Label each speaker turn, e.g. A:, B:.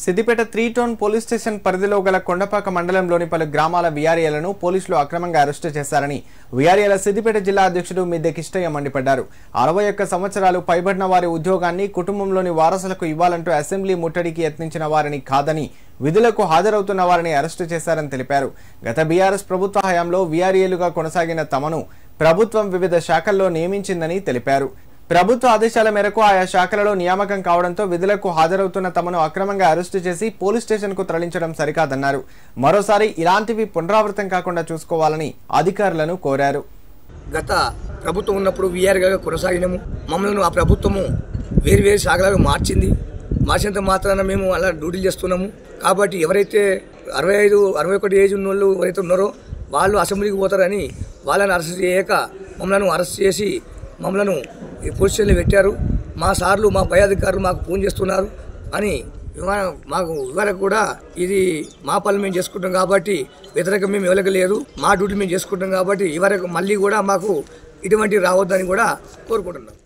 A: Siddipet 3 town police station పరిధిలో గల కొండపాక మండలంలోని పలు గ్రామాల వీఆర్ఏలను పోలీసులు అక్రమంగా అరెస్టు చేశారని వీఆర్ఏల సిద్దిపేట జిల్లా అధ్యక్షుడు మిద్దె కిష్టయ్య మండిపడ్డారు. 61 సంవత్సరాలు పైబడిన వారి ఉద్యోగాన్ని కుటుంబంలోని వారసులకు ఇవ్వాలంటూ అసెంబ్లీ ముట్టడికి యత్నించిన వారిని కాదని విధులకు హాజరవుతున్న వారిని అరెస్టు చేశారని తెలిపారు. గత బీఆర్ఎస్ ప్రభుత్వ హయాంలో వీఆర్ఏలుగా కొనసాగిన తమను ప్రభుత్వం వివిధ శాఖల్లో నియమించిందని తెలిపారు. ప్రభుత్వ ఆదేశాల మేరకు ఆయా శాఖలలో నియామకం కావడంతో విధులకు హాజరవుతున్న తమను అక్రమంగా అరెస్టు చేసి పోలీస్ స్టేషన్కు తరలించడం సరికాదన్నారు. మరోసారి ఇలాంటివి పునరావృతం కాకుండా చూసుకోవాలని అధికారులను కోరారు.
B: గత ప్రభుత్వం ఉన్నప్పుడు వీఆర్గా కొనసాగినాము. మమ్మల్ని ఆ ప్రభుత్వము వేరు శాఖలకు మార్చినంత మాత్రాన మేము అలా డ్యూటీలు చేస్తున్నాము. కాబట్టి ఎవరైతే 65-61 ఏజ్ ఉన్న వాళ్ళు ఎవరైతే ఉన్నారో వాళ్ళు అసెంబ్లీకి పోతారని వాళ్ళని అరెస్ట్ చేయక మమ్మల్ని అరెస్ట్ చేసి మమ్మల్ని పోలీస్ స్టేషన్లో పెట్టారు. మా సార్లు మా పై అధికారులు మాకు ఫోన్ చేస్తున్నారు అని మాకు ఇవరకు కూడా ఇది మా పనులు మేము చేసుకుంటాం కాబట్టి వ్యతిరేకం మేము ఇవ్వలేక లేదు. మా డ్యూటీ మేము చేసుకుంటాం కాబట్టి ఇవరకు మళ్ళీ కూడా మాకు ఇటువంటి రావద్దని కూడా కోరుకుంటున్నాం.